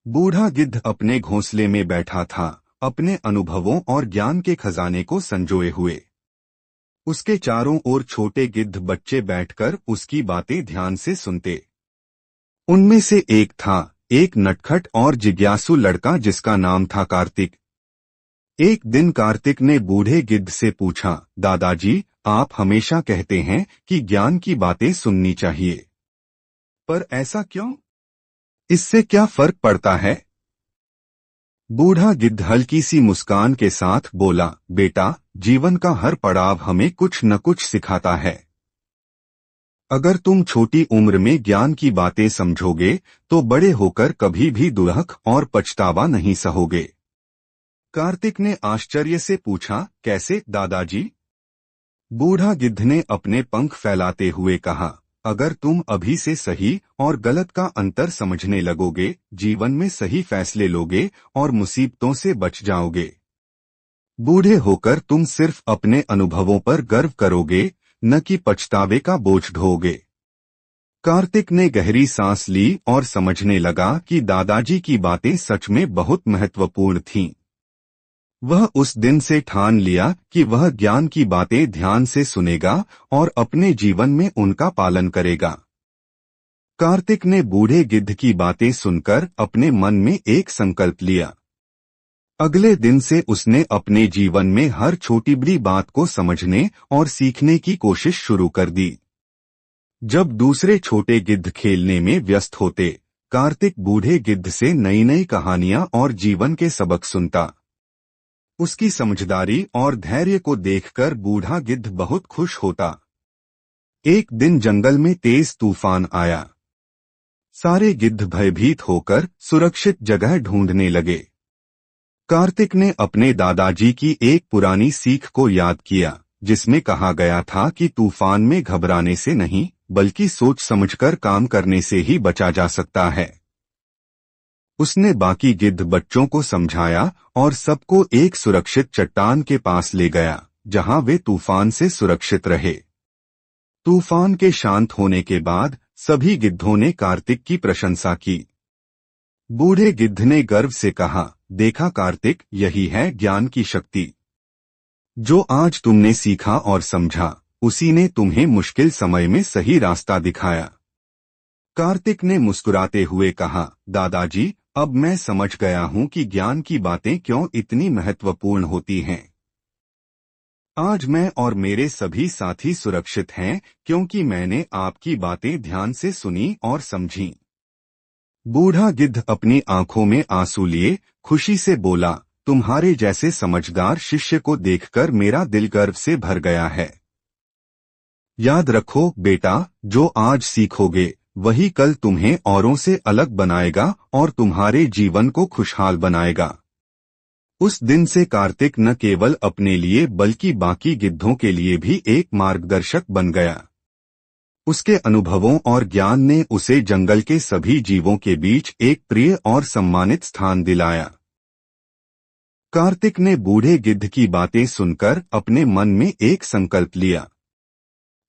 बूढ़ा गिद्ध अपने घोंसले में बैठा था, अपने अनुभवों और ज्ञान के खजाने को संजोए हुए। उसके चारों ओर छोटे गिद्ध बच्चे बैठकर उसकी बातें ध्यान से सुनते। उनमें से एक था, एक नटखट और जिज्ञासु लड़का जिसका नाम था कार्तिक। एक दिन कार्तिक ने बूढ़े गिद्ध से पूछा, दादाजी, आप हमेशा कहते हैं कि ज्ञान की बातें सुननी चाहिए, पर ऐसा क्यों? इससे क्या फर्क पड़ता है? बूढ़ा गिद्ध हल्की सी मुस्कान के साथ बोला, बेटा, जीवन का हर पड़ाव हमें कुछ न कुछ सिखाता है। अगर तुम छोटी उम्र में ज्ञान की बातें समझोगे तो बड़े होकर कभी भी दुख और पछतावा नहीं सहोगे। कार्तिक ने आश्चर्य से पूछा, कैसे दादाजी? बूढ़ा गिद्ध ने अपने पंख फैलाते हुए कहा, अगर तुम अभी से सही और गलत का अंतर समझने लगोगे, जीवन में सही फैसले लोगे और मुसीबतों से बच जाओगे। बूढ़े होकर तुम सिर्फ अपने अनुभवों पर गर्व करोगे, न कि पछतावे का बोझ ढोगे। कार्तिक ने गहरी सांस ली और समझने लगा कि दादाजी की बातें सच में बहुत महत्वपूर्ण थीं। वह उस दिन से ठान लिया कि वह ज्ञान की बातें ध्यान से सुनेगा और अपने जीवन में उनका पालन करेगा। कार्तिक ने बूढ़े गिद्ध की बातें सुनकर अपने मन में एक संकल्प लिया। अगले दिन से उसने अपने जीवन में हर छोटी बड़ी बात को समझने और सीखने की कोशिश शुरू कर दी। जब दूसरे छोटे गिद्ध खेलने में व्यस्त होते, कार्तिक बूढ़े गिद्ध से नई नई कहानियां और जीवन के सबक सुनता। उसकी समझदारी और धैर्य को देखकर बूढ़ा गिद्ध बहुत खुश होता। एक दिन जंगल में तेज तूफान आया। सारे गिद्ध भयभीत होकर सुरक्षित जगह ढूंढने लगे। कार्तिक ने अपने दादाजी की एक पुरानी सीख को याद किया, जिसमें कहा गया था कि तूफान में घबराने से नहीं, बल्कि सोच समझकर काम करने से ही बचा जा सकता है। उसने बाकी गिद्ध बच्चों को समझाया और सबको एक सुरक्षित चट्टान के पास ले गया, जहां वे तूफान से सुरक्षित रहे। तूफान के शांत होने के बाद सभी गिद्धों ने कार्तिक की प्रशंसा की। बूढ़े गिद्ध ने गर्व से कहा, देखा कार्तिक, यही है ज्ञान की शक्ति। जो आज तुमने सीखा और समझा, उसी ने तुम्हें मुश्किल समय में सही रास्ता दिखाया। कार्तिक ने मुस्कुराते हुए कहा, दादाजी, अब मैं समझ गया हूं कि ज्ञान की बातें क्यों इतनी महत्वपूर्ण होती हैं। आज मैं और मेरे सभी साथी सुरक्षित हैं, क्योंकि मैंने आपकी बातें ध्यान से सुनी और समझी। बूढ़ा गिद्ध अपनी आंखों में आंसू लिए खुशी से बोला, तुम्हारे जैसे समझदार शिष्य को देखकर मेरा दिल गर्व से भर गया है। याद रखो बेटा, जो आज सीखोगे वही कल तुम्हें औरों से अलग बनाएगा और तुम्हारे जीवन को खुशहाल बनाएगा। उस दिन से कार्तिक न केवल अपने लिए बल्कि बाकी गिद्धों के लिए भी एक मार्गदर्शक बन गया। उसके अनुभवों और ज्ञान ने उसे जंगल के सभी जीवों के बीच एक प्रिय और सम्मानित स्थान दिलाया। कार्तिक ने बूढ़े गिद्ध की बातें सुनकर अपने मन में एक संकल्प लिया।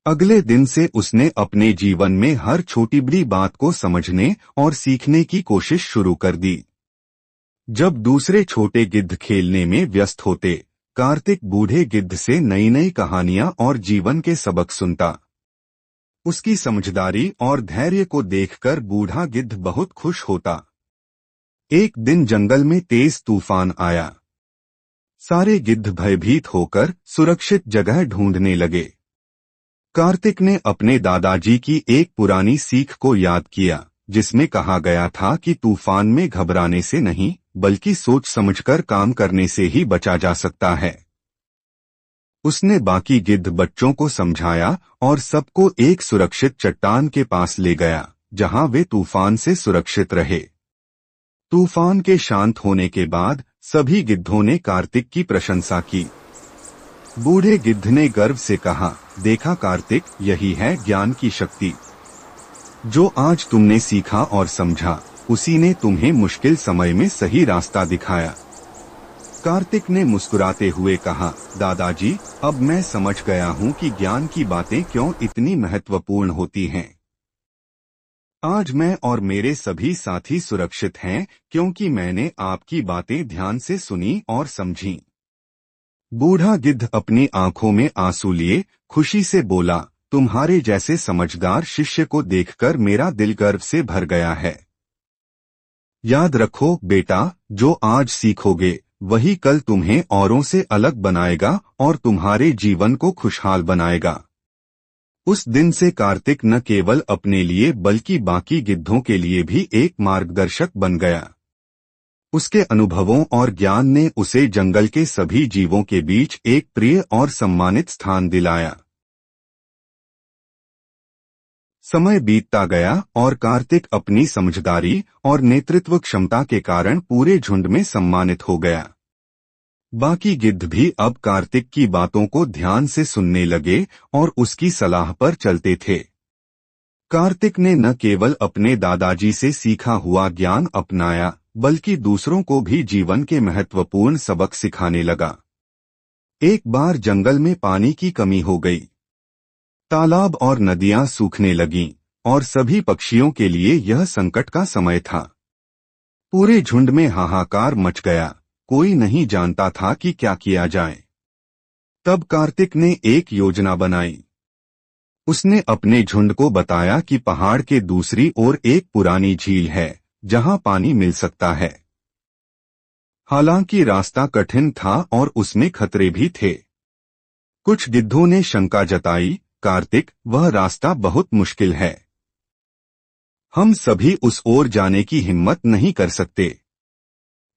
अगले दिन से उसने अपने जीवन में हर छोटी बड़ी बात को समझने और सीखने की कोशिश शुरू कर दी। जब दूसरे छोटे गिद्ध खेलने में व्यस्त होते, कार्तिक बूढ़े गिद्ध से नई नई कहानियां और जीवन के सबक सुनता। उसकी समझदारी और धैर्य को देखकर बूढ़ा गिद्ध बहुत खुश होता। एक दिन जंगल में तेज तूफान आया। सारे गिद्ध भयभीत होकर सुरक्षित जगह ढूंढने लगे। कार्तिक ने अपने दादाजी की एक पुरानी सीख को याद किया, जिसमें कहा गया था कि तूफान में घबराने से नहीं, बल्कि सोच समझकर काम करने से ही बचा जा सकता है। उसने बाकी गिद्ध बच्चों को समझाया और सबको एक सुरक्षित चट्टान के पास ले गया, जहां वे तूफान से सुरक्षित रहे। तूफान के शांत होने के बाद सभी गिद्धों ने कार्तिक की प्रशंसा की। बूढ़े गिद्ध ने गर्व से कहा, देखा कार्तिक, यही है ज्ञान की शक्ति। जो आज तुमने सीखा और समझा, उसी ने तुम्हें मुश्किल समय में सही रास्ता दिखाया। कार्तिक ने मुस्कुराते हुए कहा, दादाजी, अब मैं समझ गया हूं कि ज्ञान की बातें क्यों इतनी महत्वपूर्ण होती हैं। आज मैं और मेरे सभी साथी सुरक्षित हैं क्योंकि मैंने आपकी बातें ध्यान से सुनी और समझी। बूढ़ा गिद्ध अपनी आंखों में आंसू लिए खुशी से बोला, तुम्हारे जैसे समझदार शिष्य को देखकर मेरा दिल गर्व से भर गया है। याद रखो बेटा, जो आज सीखोगे वही कल तुम्हें औरों से अलग बनाएगा और तुम्हारे जीवन को खुशहाल बनाएगा। उस दिन से कार्तिक न केवल अपने लिए बल्कि बाकी गिद्धों के लिए भी एक मार्गदर्शक बन गया। उसके अनुभवों और ज्ञान ने उसे जंगल के सभी जीवों के बीच एक प्रिय और सम्मानित स्थान दिलाया। समय बीतता गया और कार्तिक अपनी समझदारी और नेतृत्व क्षमता के कारण पूरे झुंड में सम्मानित हो गया। बाकी गिद्ध भी अब कार्तिक की बातों को ध्यान से सुनने लगे और उसकी सलाह पर चलते थे। कार्तिक ने न केवल अपने दादाजी से सीखा हुआ ज्ञान अपनाया बल्कि दूसरों को भी जीवन के महत्वपूर्ण सबक सिखाने लगा। एक बार जंगल में पानी की कमी हो गई। तालाब और नदियां सूखने लगीं और सभी पक्षियों के लिए यह संकट का समय था। पूरे झुंड में हाहाकार मच गया, कोई नहीं जानता था कि क्या किया जाए। तब कार्तिक ने एक योजना बनाई। उसने अपने झुंड को बताया कि पहाड़ के दूसरी ओर एक पुरानी झील है जहां पानी मिल सकता है। हालांकि रास्ता कठिन था और उसमें खतरे भी थे। कुछ गिद्धों ने शंका जताई, कार्तिक, वह रास्ता बहुत मुश्किल है, हम सभी उस ओर जाने की हिम्मत नहीं कर सकते।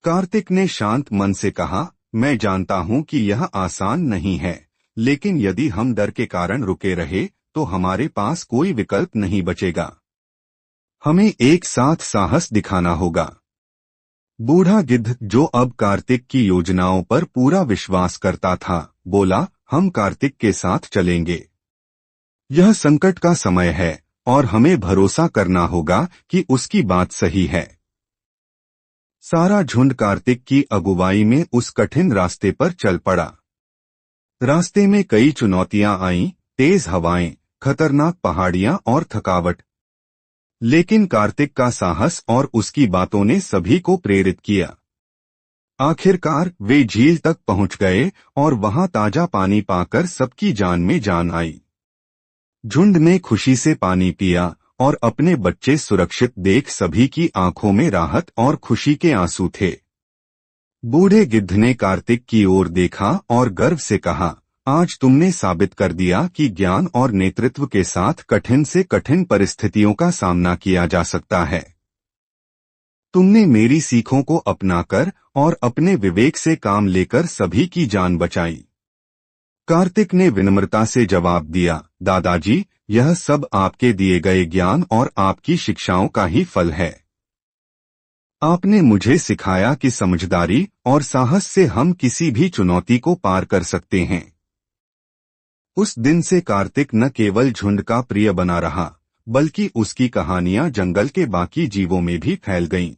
कार्तिक ने शांत मन से कहा, मैं जानता हूं कि यह आसान नहीं है, लेकिन यदि हम डर के कारण रुके रहे तो हमारे पास कोई विकल्प नहीं बचेगा। हमें एक साथ साहस दिखाना होगा। बूढ़ा गिद्ध, जो अब कार्तिक की योजनाओं पर पूरा विश्वास करता था, बोला, हम कार्तिक के साथ चलेंगे। यह संकट का समय है और हमें भरोसा करना होगा कि उसकी बात सही है। सारा झुंड कार्तिक की अगुवाई में उस कठिन रास्ते पर चल पड़ा। रास्ते में कई चुनौतियां आईं, तेज हवाएं, खतरनाक पहाड़ियां और थकावट। लेकिन कार्तिक का साहस और उसकी बातों ने सभी को प्रेरित किया। आखिरकार वे झील तक पहुंच गए और वहां ताजा पानी पाकर सबकी जान में जान आई। झुंड ने खुशी से पानी पिया और अपने बच्चे सुरक्षित देख सभी की आंखों में राहत और खुशी के आंसू थे। बूढ़े गिद्ध ने कार्तिक की ओर देखा और गर्व से कहा, आज तुमने साबित कर दिया कि ज्ञान और नेतृत्व के साथ कठिन से कठिन परिस्थितियों का सामना किया जा सकता है। तुमने मेरी सीखों को अपनाकर और अपने विवेक से काम लेकर सभी की जान बचाई। कार्तिक ने विनम्रता से जवाब दिया, दादाजी, यह सब आपके दिए गए ज्ञान और आपकी शिक्षाओं का ही फल है। आपने मुझे सिखाया कि समझदारी और साहस से हम किसी भी चुनौती को पार कर सकते हैं। उस दिन से कार्तिक न केवल झुंड का प्रिय बना रहा, बल्कि उसकी कहानियां जंगल के बाकी जीवों में भी फैल गईं।